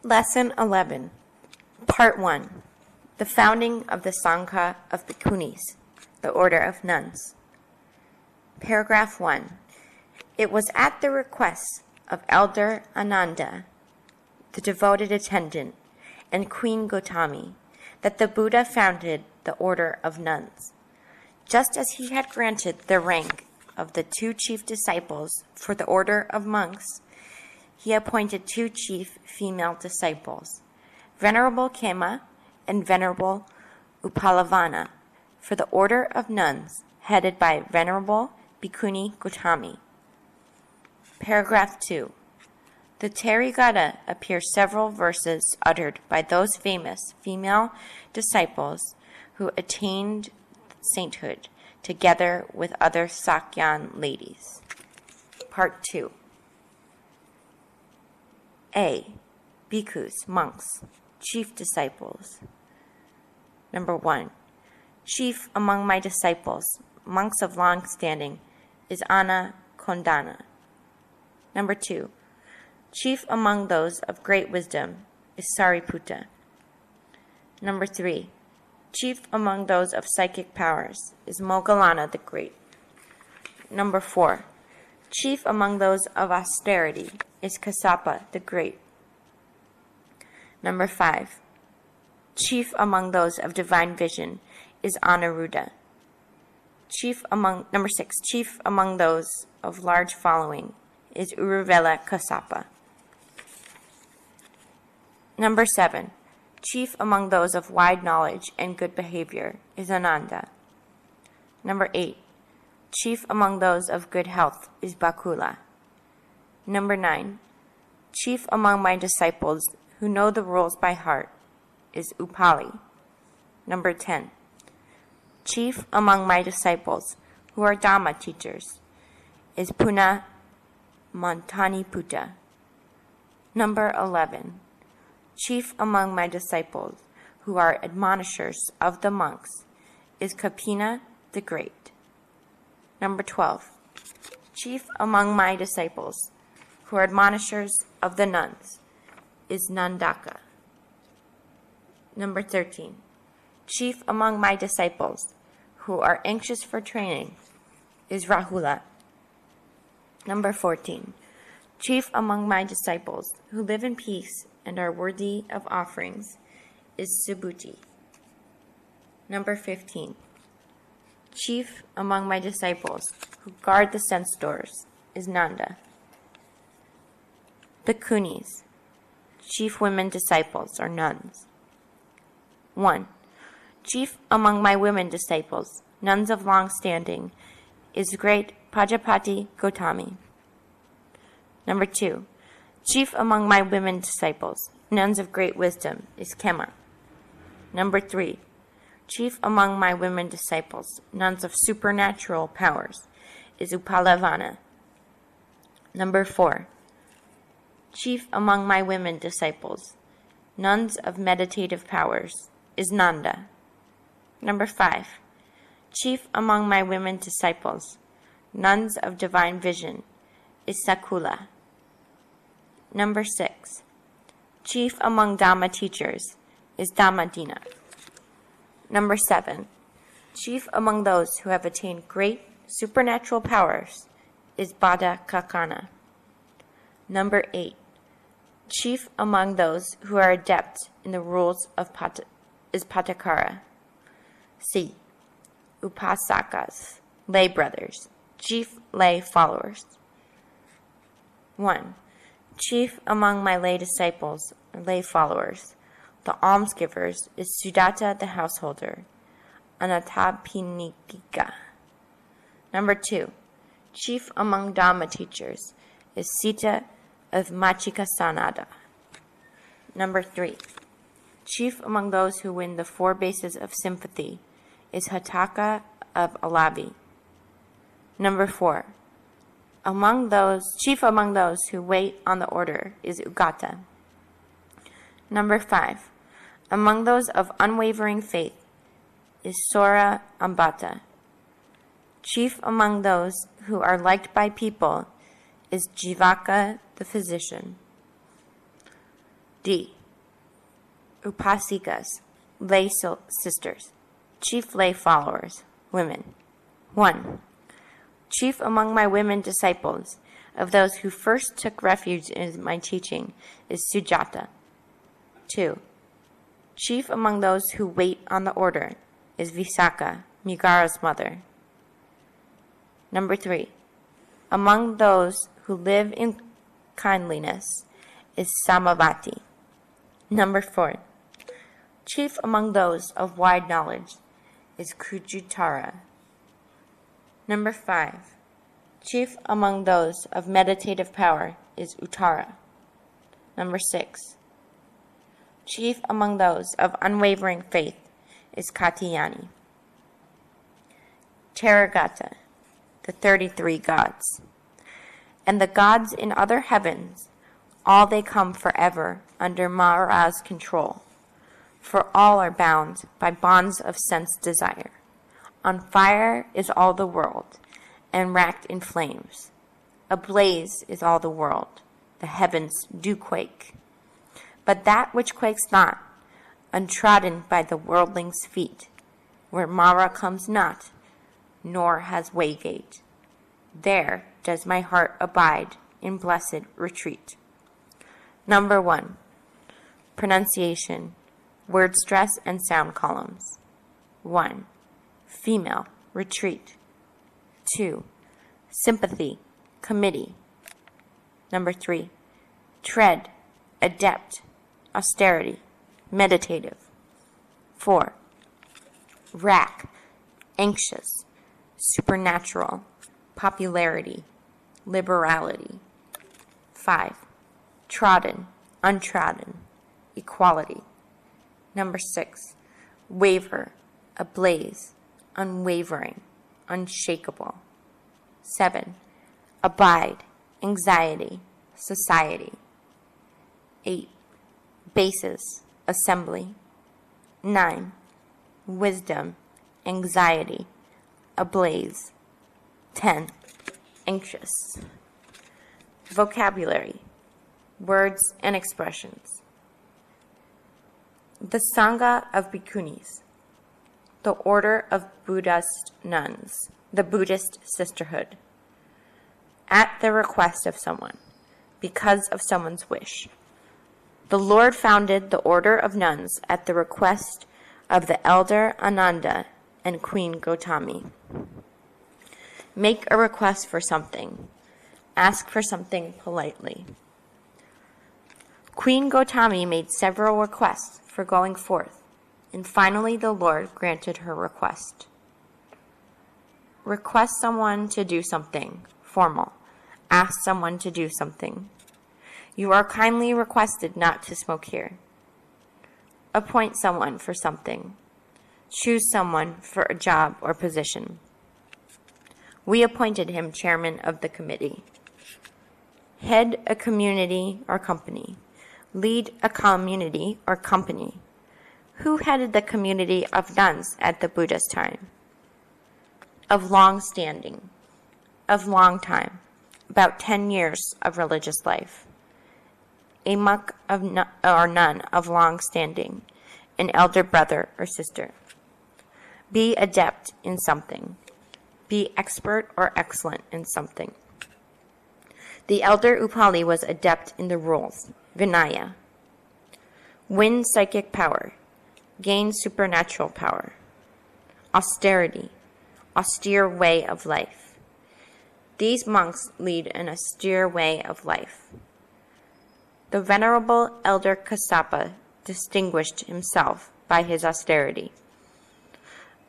Lesson 11, Part 1, The Founding of the Sangha of Bhikkhunis, the Order of Nuns. Paragraph 1. It was at the request of Elder Ananda, the devoted attendant, and Queen Gotami, that the Buddha founded the Order of Nuns. Just as he had granted the rank of the two chief disciples for the Order of Monks, he appointed two chief female disciples, Venerable Khema and Venerable Upalavana, for the Order of Nuns, headed by Venerable Bhikkhuni Gotami. Paragraph 2. The Therigatha appear several verses uttered by those famous female disciples who attained sainthood, together with other Sakyan ladies. Part 2. A. Bhikkhus, monks, chief disciples. Number 1. Chief among my disciples, monks of long standing, is Anna Kondana. Number 2. Chief among those of great wisdom is Sariputta. Number 3. Chief among those of psychic powers is Moggallana the Great. Number 4. Chief among those of austerity is Kassapa the Great. Number 5. Chief among those of divine vision is Anuruddha. Number 6. Chief among those of large following is Uruvela Kassapa. Number 7. Chief among those of wide knowledge and good behavior is Ananda. Number 8. Chief among those of good health is Bakula. Number 9. Chief among my disciples who know the rules by heart is Upali. Number 10. Chief among my disciples who are Dhamma teachers is Puna Mantaniputta. Number 11. Chief among my disciples who are admonishers of the monks is Kapina the Great. Number 12. Chief among my disciples who are admonishers of the nuns is Nandaka. Number 13. Chief among my disciples who are anxious for training is Rahula. Number 14. Chief among my disciples who live in peace and are worthy of offerings is Subhuti. Number 15. Chief among my disciples who guard the sense doors is Nanda. Bhikkhunis, chief women disciples or nuns. 1. Chief among my women disciples, nuns of long standing, is great Pajapati Gotami. Number 2. Chief among my women disciples, nuns of great wisdom, is Khema. Number 3. Chief among my women disciples, nuns of supernatural powers, is Upalavana. Number 4. Chief among my women disciples, nuns of meditative powers, is Nanda. Number 5. Chief among my women disciples, nuns of divine vision, is Sakula. Number 6. Chief among Dhamma teachers is Dhammadina. Number 7. Chief among those who have attained great supernatural powers is Bada Kakana. Number 8. Chief among those who are adept in the rules of is Patakara. C. Upasakas, lay brothers, chief lay followers. 1. Chief among my lay disciples, lay followers, the almsgivers, is Sudatta the householder, Anatapinika. Number 2. Chief among Dhamma teachers is Sita of Machikasanada. Number 3. Chief among those who win the 4 bases of sympathy is Hataka of Alabi. Number 4. Chief among those who wait on the order is Ugata. Number 5. Among those of unwavering faith is Sora Ambata. Chief among those who are liked by people is Jivaka the physician. D. Upasikas, lay sisters. Chief lay followers, women. 1. Chief among my women disciples, of those who first took refuge in my teaching, is Sujata. 2. Chief among those who wait on the order is Visakha, Migara's mother. 3. Among those who live in kindliness is Samavati. 4. Chief among those of wide knowledge is Kujutara. 5. Chief among those of meditative power is Uttara. 6. Chief among those of unwavering faith is Katyayani. Taragata, the 33 gods. And the gods in other heavens, all they come forever under Mara's control, for all are bound by bonds of sense desire. On fire is all the world, and racked in flames. Ablaze is all the world, the heavens do quake. But that which quakes not, untrodden by the worldling's feet, where Mara comes not, nor has waygate, there does my heart abide in blessed retreat. 1. Pronunciation, word stress and sound columns. 1. Female, retreat. 2. Sympathy, committee. 3. Tread, adept, austerity, meditative. 4. Rack, anxious, supernatural, popularity, liberality. 5. Trodden, untrodden, equality. 6. Waver, ablaze, unwavering, unshakable. 7. Abide, anxiety, society. 8. Basis, assembly. 9. Wisdom, anxiety, ablaze. 10. Anxious. Vocabulary, words and expressions. The Sangha of Bhikkhunis, the order of Buddhist nuns, the Buddhist sisterhood. At the request of someone, because of someone's wish. The Lord founded the order of nuns at the request of the elder Ananda and Queen Gotami. Make a request for something. Ask for something politely. Queen Gotami made several requests for going forth, and finally the Lord granted her request. Request someone to do something, formal. Ask someone to do something. You are kindly requested not to smoke here. Appoint someone for something. Choose someone for a job or position. We appointed him chairman of the committee. Head a community or company. Lead a community or company. Who headed the community of nuns at the Buddha's time? Of long standing. Of long time. About 10 years of religious life. A monk or nun of long standing. An elder brother or sister. Be adept in something. Be expert or excellent in something. The elder Upali was adept in the rules, Vinaya. Win psychic power. Gain supernatural power. Austerity. Austere way of life. These monks lead an austere way of life. The venerable elder Kassapa distinguished himself by his austerity.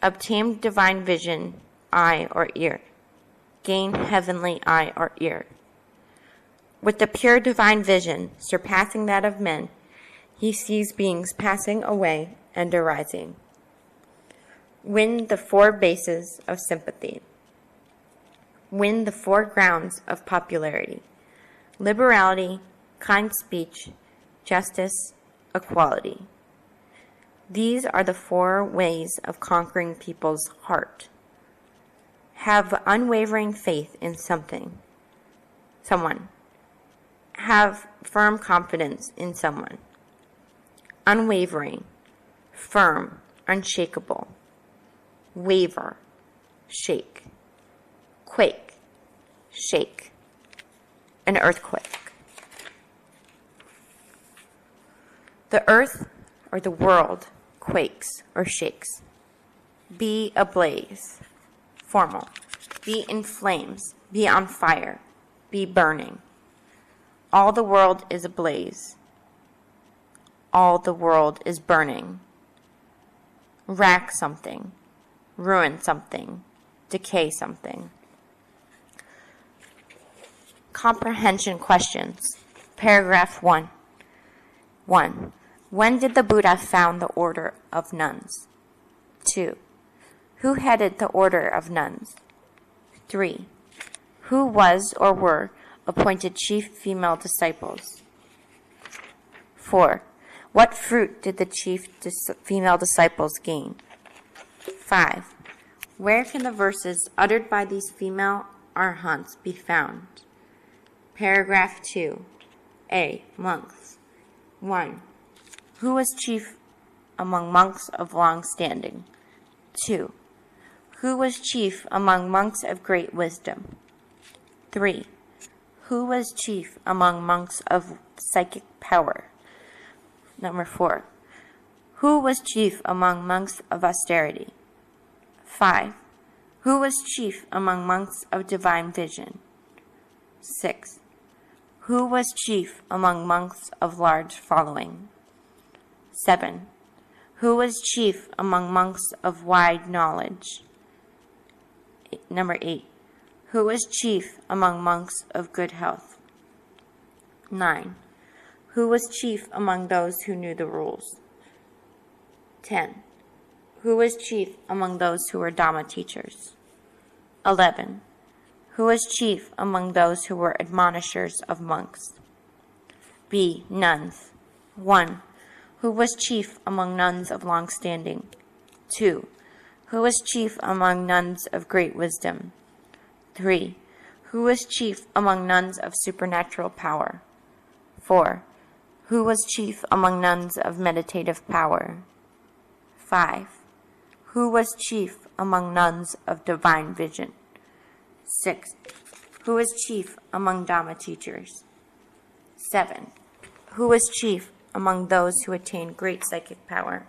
Obtained divine vision, eye or ear. Gain heavenly eye or ear. With the pure divine vision, surpassing that of men, he sees beings passing away and arising. Win the 4 bases of sympathy. Win the 4 grounds of popularity. Liberality, kind speech, justice, equality. These are the 4 ways of conquering people's heart. Have unwavering faith in someone. Have firm confidence in someone. unwavering, firm, unshakable, waver, shake, quake, shake, an earthquake. The earth or the world quakes or shakes. Be ablaze, formal. Be in flames, be on fire, be burning. All the world is ablaze. All the world is burning. Rack something, ruin something, decay something. Comprehension questions. Paragraph 1. 1. When did the Buddha found the order of nuns? 2. Who headed the order of nuns? 3. Who was or were appointed chief female disciples? 4. What fruit did the chief female disciples gain? 5. Where can the verses uttered by these female arhants be found? Paragraph 2. A. Monks. 1. Who was chief among monks of long standing? 2. Who was chief among monks of great wisdom? 3. Who was chief among monks of psychic power? Number 4. Who was chief among monks of austerity? 5. Who was chief among monks of divine vision? 6. Who was chief among monks of large following? 7. Who was chief among monks of wide knowledge? Number 8. Who was chief among monks of good health? 9. Who was chief among those who knew the rules? 10. Who was chief among those who were Dhamma teachers? 11. Who was chief among those who were admonishers of monks? B. Nuns. 1. Who was chief among nuns of long standing? 2. Who was chief among nuns of great wisdom? 3. Who was chief among nuns of supernatural power? 4. Who was chief among nuns of meditative power? 5. Who was chief among nuns of divine vision? 6. Who was chief among Dhamma teachers? 7. Who was chief among those who attained great psychic power?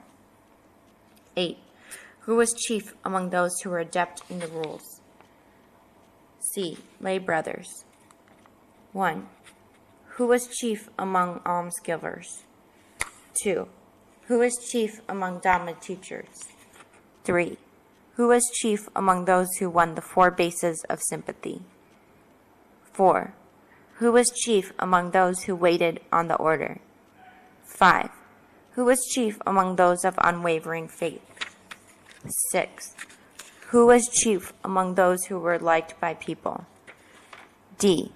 8. Who was chief among those who were adept in the rules? C. Lay brothers. 1. Who was chief among almsgivers? 2. Who was chief among Dhamma teachers? 3. Who was chief among those who won the 4 bases of sympathy? 4. Who was chief among those who waited on the order? 5. Who was chief among those of unwavering faith? 6. Who was chief among those who were liked by people? D.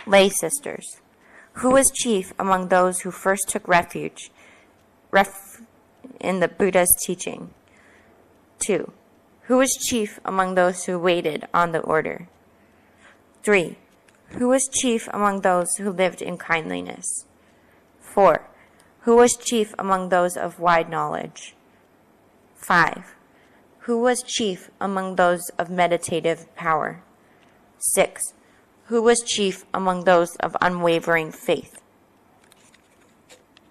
Lay sisters. Who was chief among those who first took refuge in the Buddha's teaching? 2. Who was chief among those who waited on the order? 3. Who was chief among those who lived in kindliness? 4. Who was chief among those of wide knowledge? 5. Who was chief among those of meditative power? 6. Who was chief among those of unwavering faith?